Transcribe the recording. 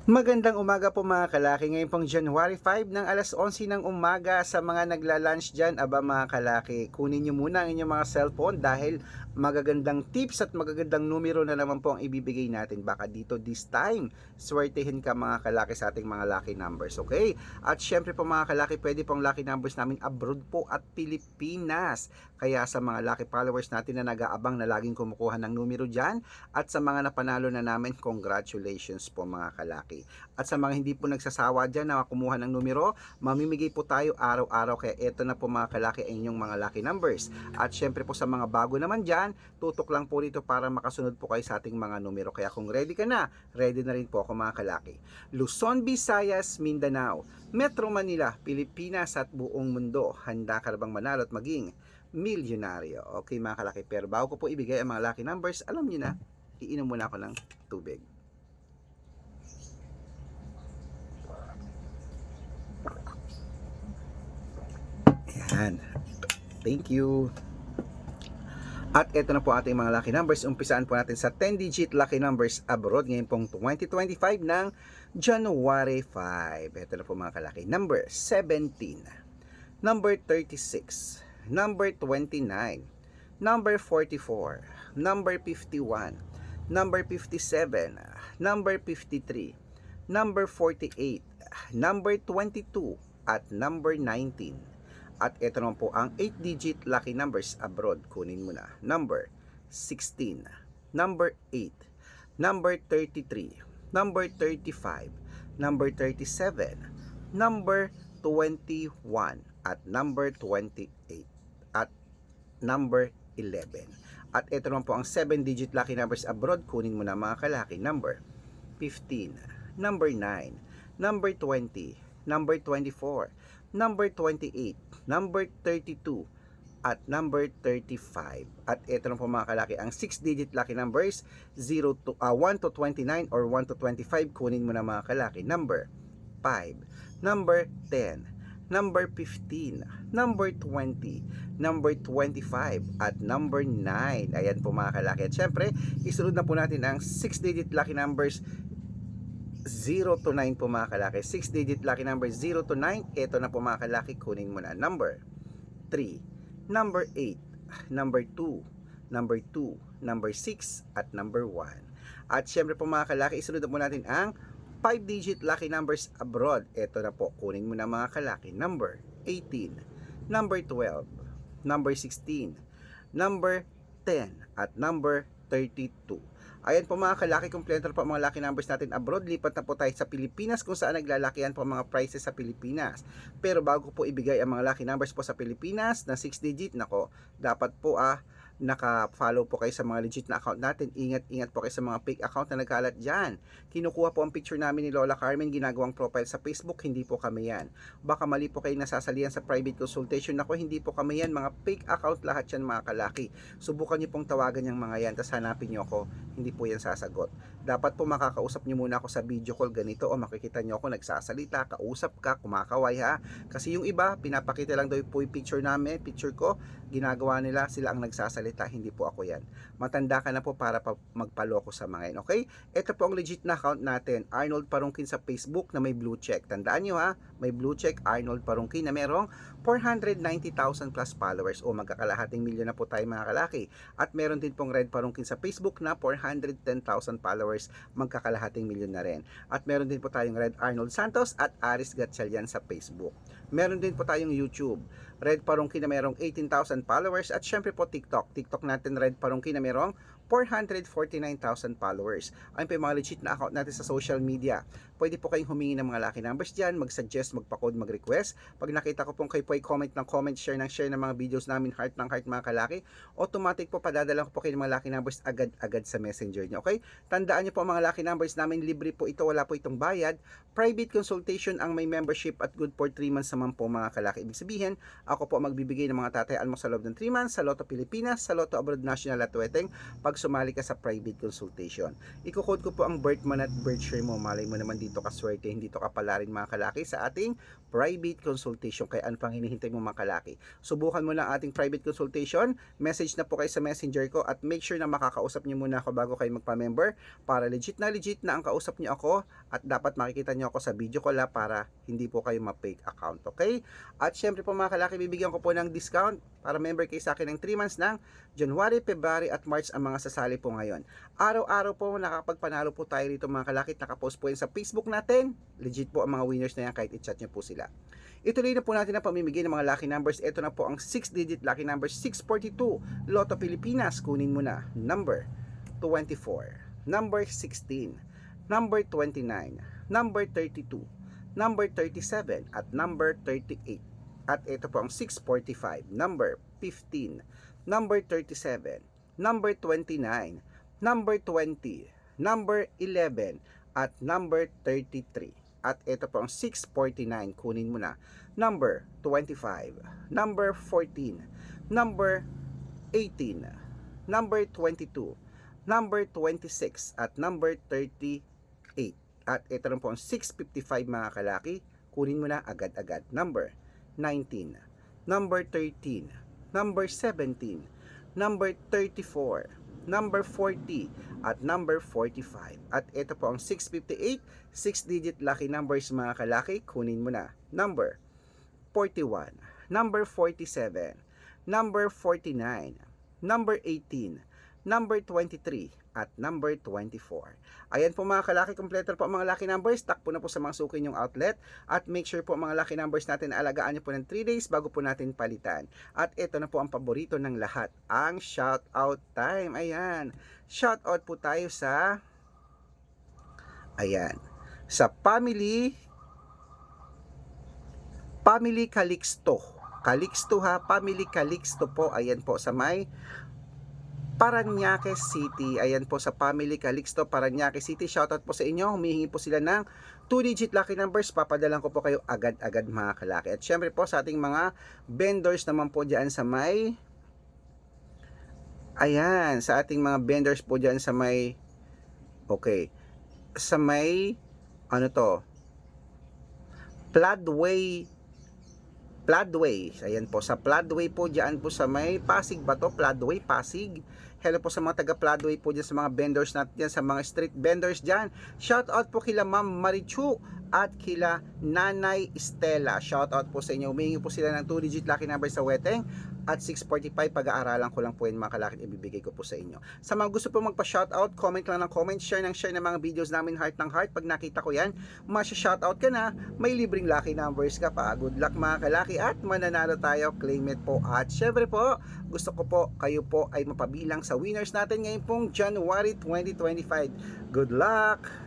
Magandang umaga po mga kalaki. Ngayon pong January 5 ng alas 11 ng umaga sa mga nagla-lunch dyan. Aba mga kalaki, kunin nyo muna ang inyong mga cellphone dahil magagandang tips at magagandang numero na naman po ang ibibigay natin. Baka dito this time, swertehin ka mga kalaki sa ating mga lucky numbers. Okay? At syempre po mga kalaki, pwede pong lucky numbers namin abroad po at Pilipinas. Kaya sa mga lucky followers natin na nag-aabang na laging kumukuha ng numero dyan at sa mga napanalo na namin, congratulations po mga kalaki. At sa mga hindi po nagsasawa dyan na kumuha ng numero, mamimigay po tayo araw-araw. Kaya eto na po mga kalaki ay inyong mga lucky numbers. At syempre po sa mga bago naman dyan, tutok lang po dito para makasunod po kayo sa ating mga numero. Kaya kung ready ka na, ready na rin po ako mga kalaki. Luzon, Visayas, Mindanao, Metro Manila, Pilipinas at buong mundo. Handa ka na bang manalo at maging milyonaryo? Okay mga kalaki, pero bago ko po ibigay ang mga lucky numbers, alam niyo na, iinom muna ako ng tubig. Yan. Thank you. At ito na po ating mga lucky numbers. Umpisaan po natin sa 10-digit lucky numbers abroad ngayon pong 2025 ng January 5. Ito na po mga kalaki. Number 17, number 36, number 29, number 44, number 51, number 57, number 53, number 48, number 22, at number 19. At ito naman po ang 8-digit lucky numbers abroad. Kunin mo na. Number 16, number 8, number 33, number 35, number 37, number 21, at number 28, at number 11. At ito naman po ang 7-digit lucky numbers abroad. Kunin mo na mga kalaki. Number 15, number 9, number 20, number 24, number 28, number 32, at number 35. At ito na po mga kalaki, ang 6-digit lucky numbers 1 to 29 or 1 to 25. Kunin mo na mga kalaki. Number 5, number 10, number 15, number 20, number 25, at number 9. Ayan po mga kalaki. At syempre, isunod na po natin ang 6-digit lucky numbers 0 to 9 po mga kalaki. 6-digit lucky number 0 to 9. Ito na po mga kalaki. Kunin mo na. Number 3, number 8, number 2, number 2, number 6, at number 1. At syempre po mga kalaki, isunod na po natin ang 5-digit lucky numbers abroad. Ito na po. Kunin mo na mga kalaki. Number 18, number 12, number 16, number 10, at number 32. Ayan po mga kalaki, kompleto po mga lucky numbers natin abroad. Lipat na po tayo sa Pilipinas kung saan naglalakihan po mga prices sa Pilipinas. Pero bago po ibigay ang mga lucky numbers po sa Pilipinas na 6-digit, nako, dapat po naka-follow po kayo sa mga legit na account natin. Ingat-ingat po kayo sa mga fake account na nagkalat dyan. Kinukuha po ang picture namin ni Lola Carmen, ginagawang profile sa Facebook, hindi po kami yan. Baka mali po kayo nasasalihan sa private consultation. Ako, hindi po kami yan, mga fake account lahat yan mga kalaki. Subukan niyo pong tawagan yung mga yan, tapos hanapin niyo ako, hindi po yan sasagot. Dapat po makakausap niyo muna ako sa video call ganito, o makikita niyo ako nagsasalita, kausap ka, kumakaway ha. Kasi yung iba, pinapakita lang daw po yung picture namin, picture ko, ginagawa nila, sila ang nagsasalita, hindi po ako yan. Matanda ka na po para magpaloko sa mga yan, okay? Ito po ang legit na account natin, Arnold Parungkin sa Facebook na may blue check. Tandaan nyo ha, may blue check, Arnold Parungkin na merong 490,000 plus followers, o magkakalahating milyon na po tayo mga kalaki. At meron din pong Red Parungkin sa Facebook na 410,000 followers, magkakalahating milyon na rin. At meron din po tayong Red Arnold Santos at Aris Gatchalian sa Facebook. Meron din po tayong YouTube, Red Parungkin na merong 18,000 followers, at syempre po TikTok natin, Red Parungkin na merong 449,000 followers. Ayun po yung mga legit na account natin sa social media. Pwede po kayong humingi ng mga lucky numbers dyan, mag-suggest, magpa-code, mag-request. Pag nakita ko pong kayo po ay comment ng comment, share ng mga videos namin, heart ng heart mga kalaki, automatic po padadala ko po kayo ng mga lucky numbers agad-agad sa messenger nyo. Okay? Tandaan nyo po mga lucky numbers namin, libre po ito, wala po itong bayad. Private consultation ang may membership at good for 3 months naman po mga kalaki. Ibig sabihin, ako po magbibigay ng mga tatayaan mo sa loob ng 3 months sa Lotto Pilipinas, sa Lotto Abroad National at Weteng. Pag pag sumali ka sa private consultation. Iko-code ko po ang birth month at birth year mo. Malay mo naman dito ka swerte, hindi to kapala rin mga kalaki sa ating private consultation. Kaya ano pang hinihintay mo mga kalaki? Subukan mo lang ating private consultation. Message na po kayo sa messenger ko at make sure na makakausap niyo muna ako bago kayo magpa-member para legit na ang kausap niyo ako at dapat makikita niyo ako sa video call para hindi po kayo ma-fake account. Okay? At syempre po mga kalaki, bibigyan ko po ng discount para member kayo sa akin ng 3 months ng January, February at March ang mga sasali po ngayon. Araw-araw po nakapagpanalo po tayo rito mga kalaki. Nakapost po yan sa Facebook natin. Legit po ang mga winners na yan kahit i-chat nyo po sila. Ituloy na po natin ang pamimigay ng mga lucky numbers. Ito na po ang 6-digit lucky number 642. Lotto Pilipinas. Kunin mo na. Number 24. Number 16. Number 29. Number 32. Number 37. At number 38. At ito po ang 645, number 15, number 37, number 29, number 20, number 11, at number 33. At ito po ang 649, kunin mo na, number 25, number 14, number 18, number 22, number 26, at number 38. At ito rin po ang 655 mga kalaki, kunin mo na agad-agad, number 19, number 13, number 17, number 34, number 40, at number 45. At ito po ang 658, 6-digit lucky numbers mga kalaki, kunin mo na. Number 41, number 47, number 49, number 18, number 23, at number 24. Ayan po mga kalaki, kompleto po ang mga lucky numbers. Takpo na po sa mga suki nyong outlet. At make sure po mga lucky numbers natin na alagaan nyo po ng 3 days bago po natin palitan. At ito na po ang paborito ng lahat, ang shout out time. Ayan, shout out po tayo sa sa Family Calixto. Calixto ha, Family Calixto po. Ayan po sa may Parañaque City. Ayan po sa Family Calixto, Parañaque City. Shoutout po sa inyo. Humihingi po sila ng 2-digit lucky numbers. Papadalan ko po kayo agad-agad mga kalaki. At syempre po sa ating mga vendors naman po dyan sa may sa ating mga vendors po dyan sa may sa may Floodway. Ayan po, sa Floodway po dyan po sa may Pasig ba to? Floodway, Pasig. Hello po sa mga taga Floodway po dyan sa mga vendors natin dyan, sa mga street vendors dyan. Shout out po kila Ma'am Marichu at kila Nanay Estela. Shout out po sa inyo. Humingi po sila ng 2-digit lucky number sa Weteng at 645. Pag-aaralan ko lang po yung mga kalakit ibibigay ko po sa inyo. Sa mga gusto po magpa-shoutout, comment lang ng comment, share ng mga videos namin heart ng heart. Pag nakita ko yan, masya-shoutout ka na, may libreng lucky numbers ka pa. Good luck mga kalaki at mananalo tayo. Claim it po. At syempre po, gusto ko po kayo po ay mapabilang sa winners natin ngayon pong January 2025. Good luck!